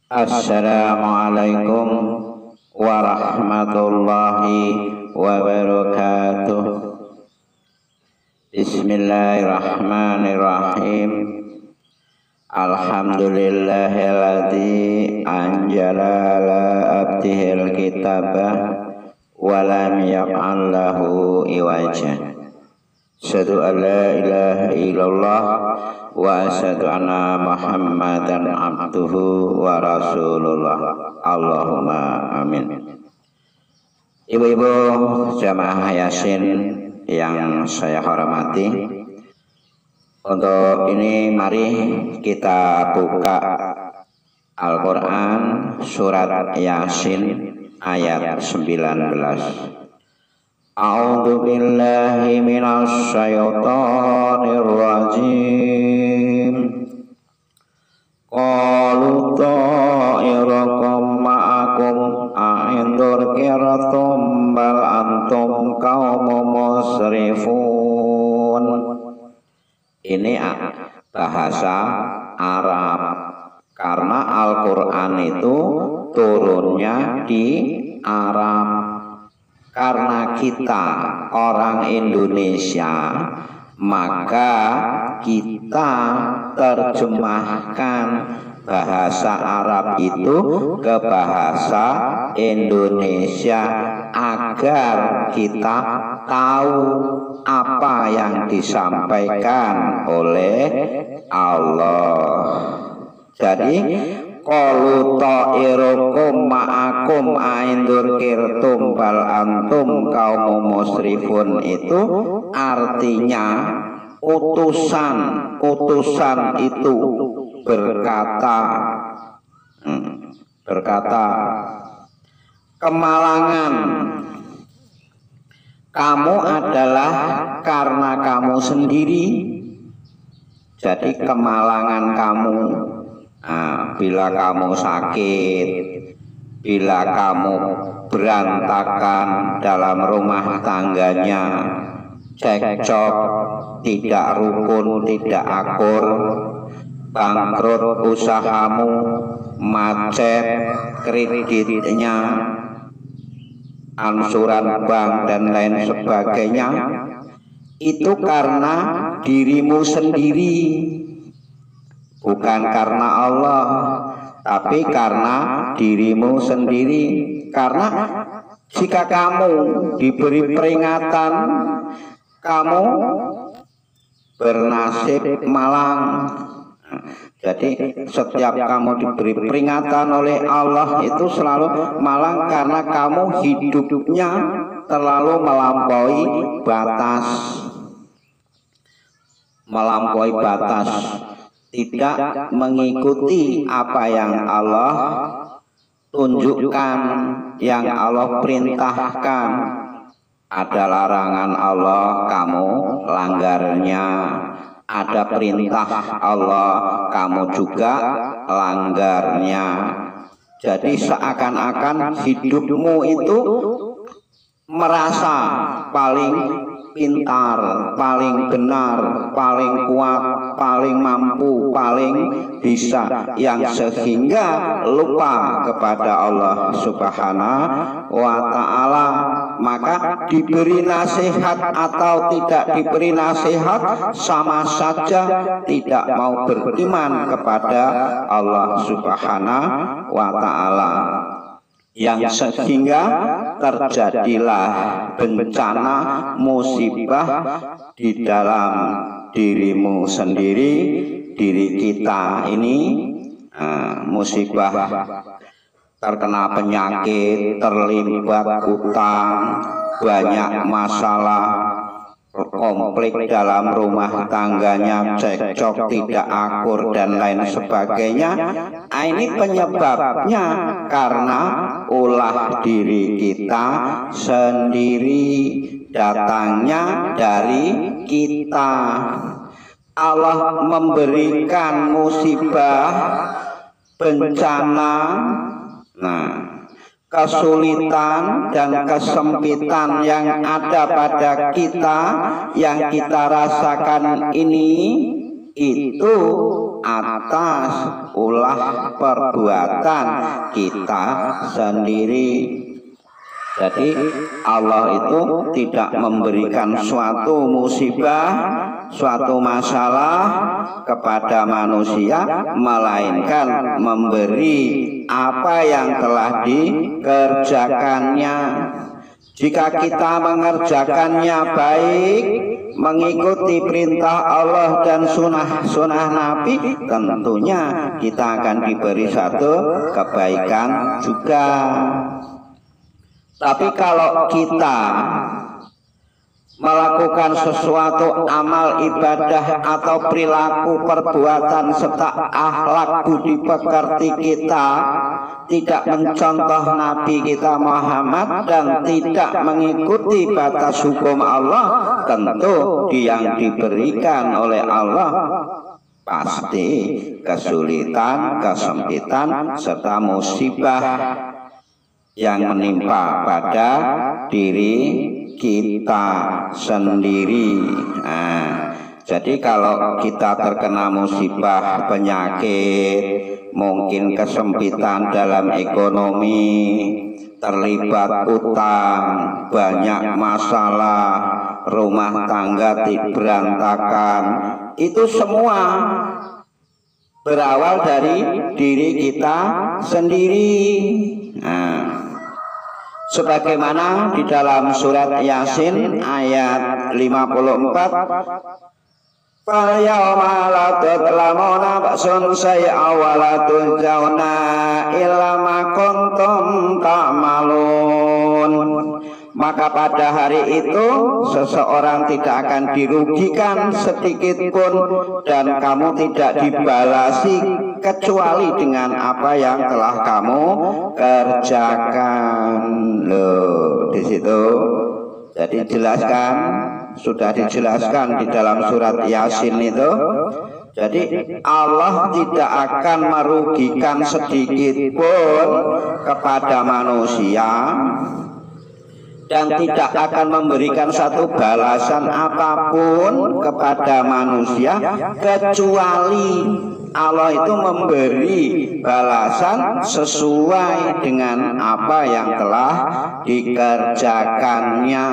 Assalamualaikum warahmatullahi wabarakatuh. Bismillahirrahmanirrahim. Alhamdulillahilladzi anjala ala abdihil kitabah wa lam yaj'al lahu iwaja. Asyhadu an la ilaha illallah wa asyhadu anna Muhammadan abduhu wa rasulullah. Allahumma amin. Ibu-ibu jamaah Yasin yang saya hormati, untuk ini mari kita buka Al-Quran surat Yasin ayat 19. A'udzu billahi minasy syaithanir rajim. Qalu ta'irakum ma'akum a'indur kiratum bal antum qaumun musrifun. Ini bahasa Arab karena Al-Quran itu turunnya di Arab. Karena kita orang Indonesia, maka kita terjemahkan bahasa Arab itu ke bahasa Indonesia agar kita tahu apa yang disampaikan oleh Allah. Jadi qalu ta'irukum ma'akum a'indur kirtum bal antum kaumun musrifun, itu artinya utusan itu berkata kemalangan kamu adalah karena kamu sendiri. Jadi kemalangan kamu, bila kamu sakit, bila kamu berantakan dalam rumah tangganya, cekcok, tidak rukun, tidak akur, bangkrut usahamu, macet kreditnya, ansuran bank dan lain sebagainya, itu karena dirimu sendiri. Bukan karena Allah, tapi karena dirimu sendiri. Karena jika kamu diberi peringatan, kamu bernasib malang. Jadi setiap kamu diberi peringatan oleh Allah itu selalu malang, karena kamu hidupnya terlalu melampaui batas. Melampaui batas, tidak mengikuti apa yang Allah tunjukkan, yang Allah perintahkan. Ada larangan Allah, kamu langgarnya. Ada perintah Allah, kamu juga langgarnya. Jadi seakan-akan hidupmu itu merasa paling pintar, paling benar, paling kuat, paling mampu, paling bisa, yang sehingga lupa kepada Allah Subhanahu wa ta'ala. Maka diberi nasihat atau tidak diberi nasihat sama saja tidak mau beriman kepada Allah Subhanahu wa ta'ala, yang sehingga terjadilah bencana musibah di dalam dirimu sendiri, diri kita ini. Musibah terkena penyakit, terlibat utang, banyak masalah, konflik dalam rumah tangganya, cekcok, tidak akur dan lain sebagainya. Ini penyebabnya karena ulah diri kita sendiri, datangnya dari kita. Allah memberikan musibah, bencana, kesulitan dan kesempitan yang ada pada kita, yang kita rasakan ini, itu atas ulah perbuatan kita sendiri. Jadi Allah itu tidak memberikan suatu musibah, suatu masalah kepada manusia, melainkan memberi apa yang telah dikerjakannya. Jika kita mengerjakannya baik, mengikuti perintah Allah dan sunnah Nabi, tentunya kita akan diberi satu kebaikan juga. Tapi kalau kita melakukan sesuatu amal ibadah atau perilaku perbuatan serta akhlak budi pekerti kita tidak mencontoh Nabi kita Muhammad dan tidak mengikuti batas hukum Allah, tentu yang diberikan oleh Allah pasti kesulitan, kesempitan serta musibah yang menimpa pada diri kita sendiri. Nah, jadi kalau kita terkena musibah, penyakit, mungkin kesempitan dalam ekonomi, terlibat utang, banyak masalah, rumah tangga berantakan, itu semua berawal dari diri kita sendiri. Nah, sebagaimana di dalam surat Yasin ayat 54, "Falyawma la tudlamuna ba'sun syai'a wa la tujzauna illa ma kuntum ta'malun." Maka pada hari itu seseorang tidak akan dirugikan sedikit pun dan kamu tidak dibalasi kecuali dengan apa yang telah kamu kerjakan. Loh, di situ jadi jelaskan, sudah dijelaskan di dalam surat Yasin itu. Jadi Allah tidak akan merugikan sedikit pun kepada manusia dan tidak akan memberikan satu balasan apapun kepada manusia kecuali Allah itu memberi balasan sesuai dengan apa yang telah dikerjakannya.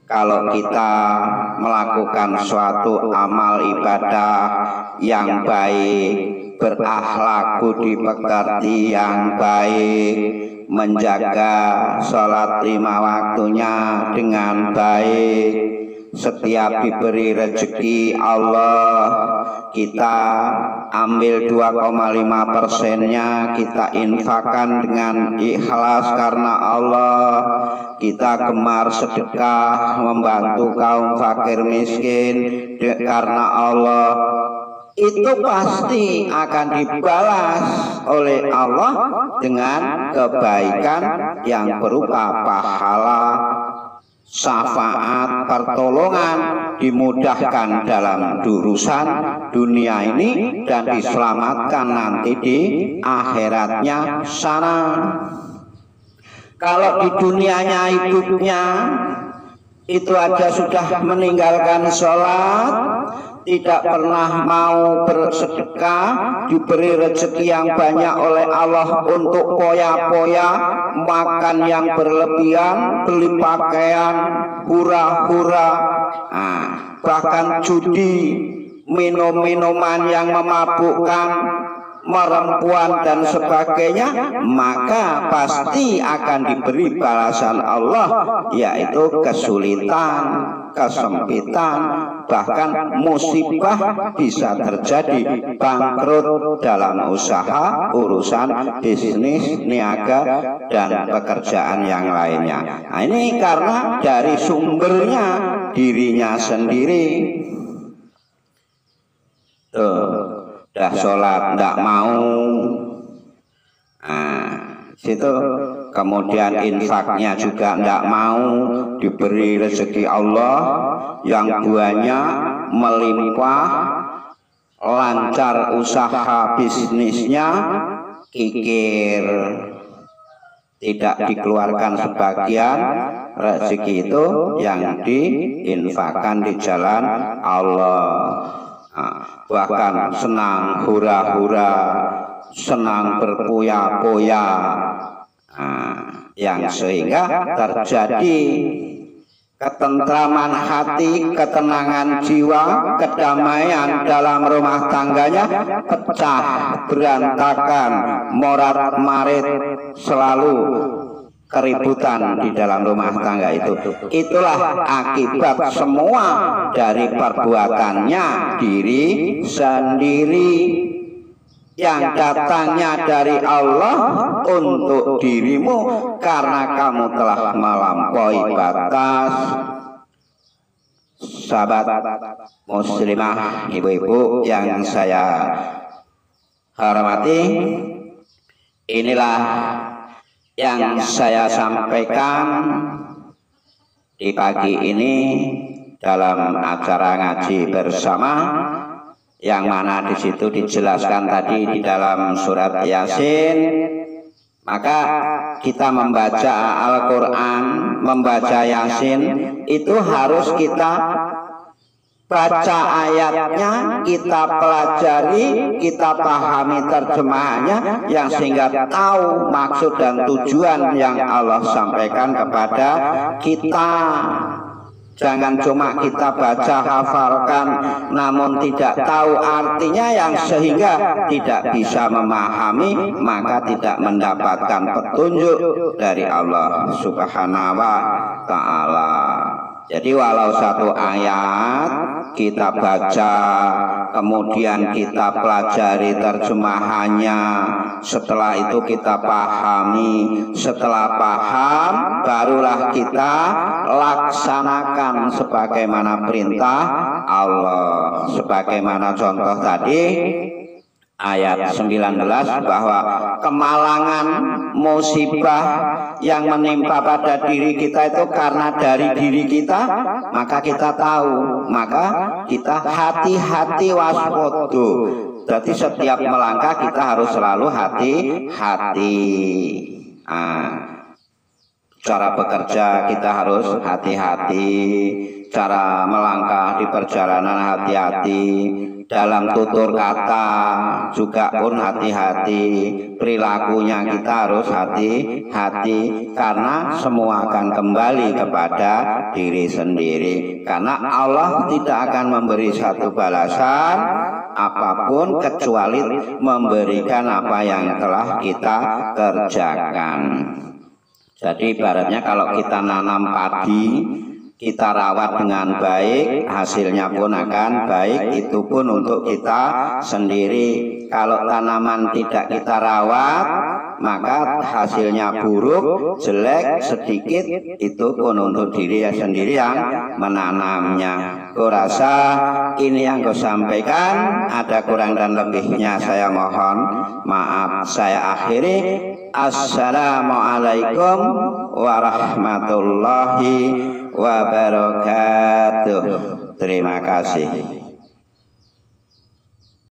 Kalau kita melakukan suatu amal ibadah yang baik, berakhlak budi pekerti yang baik, menjaga sholat 5 waktunya dengan baik, setiap diberi rezeki Allah kita ambil 2,5%-nya kita infakkan dengan ikhlas karena Allah, kita gemar sedekah membantu kaum fakir miskin karena Allah, itu pasti akan dibalas oleh Allah dengan kebaikan yang berupa pahala, syafaat, pertolongan, dimudahkan dalam urusan dunia ini dan diselamatkan nanti di akhiratnya sana. Kalau di dunianya hidupnya itu aja sudah meninggalkan sholat, tidak pernah mau bersedekah, diberi rezeki yang banyak oleh Allah untuk poya-poya, makan yang berlebihan, beli pakaian hura-hura, bahkan judi, minum-minuman yang memabukkan, perempuan dan sebagainya, maka pasti akan diberi balasan Allah, yaitu kesulitan, kesempitan, bahkan musibah, bisa terjadi bangkrut dalam usaha, urusan bisnis, niaga dan pekerjaan yang lainnya. Nah, ini karena dari sumbernya dirinya sendiri. Dah sholat tidak mau, situ kemudian infaknya juga tidak mau, diberi rezeki Allah yang banyak, melimpah, lancar usaha bisnisnya, kikir, tidak dikeluarkan sebagian rezeki itu yang diinfakkan di jalan Allah. bahkan senang hura-hura, senang berpoya-poya, yang sehingga terjadi ketentraman hati, ketenangan jiwa, kedamaian dalam rumah tangganya pecah, berantakan, morat-marit, selalu keributan di dalam rumah tangga itu. Itulah akibat semua dari perbuatannya diri sendiri, yang datangnya dari Allah untuk dirimu karena kamu telah melampaui batas. Sahabat muslimah, ibu-ibu yang saya hormati, inilah yang saya sampaikan di pagi ini dalam acara ngaji bersama, yang mana di situ dijelaskan tadi di dalam surat Yasin. Maka kita membaca Al-Quran, membaca Yasin itu harus kita baca ayatnya, kita pelajari, kita pahami terjemahannya, yang sehingga tahu maksud dan tujuan yang Allah sampaikan kepada kita. Jangan cuma kita baca, hafalkan, namun tidak tahu artinya, yang sehingga tidak bisa memahami, maka tidak mendapatkan petunjuk dari Allah Subhanahu wa Ta'ala. Jadi walau satu ayat kita baca, kemudian kita pelajari terjemahannya, setelah itu kita pahami, setelah paham barulah kita laksanakan sebagaimana perintah Allah. Sebagaimana contoh tadi ayat 19, bahwa kemalangan musibah yang menimpa pada diri kita itu karena dari diri kita, maka kita tahu, maka kita hati-hati, waspada. Jadi setiap melangkah kita harus selalu hati-hati. Cara bekerja kita harus hati-hati, cara melangkah di perjalanan hati-hati, dalam tutur kata juga pun hati-hati, perilakunya kita harus hati-hati, karena semua akan kembali kepada diri sendiri. Karena Allah tidak akan memberi satu balasan apapun kecuali memberikan apa yang telah kita kerjakan. Jadi ibaratnya kalau kita nanam padi, kita rawat dengan baik, hasilnya pun akan baik. Itu pun untuk kita sendiri. Kalau tanaman tidak kita rawat, maka hasilnya buruk, jelek, sedikit. Itu pun untuk diri sendiri yang menanamnya. Kurasa ini yang saya sampaikan. Ada kurang dan lebihnya saya mohon maaf. Saya akhiri. Assalamualaikum warahmatullahi wabarakatuh. Terima kasih.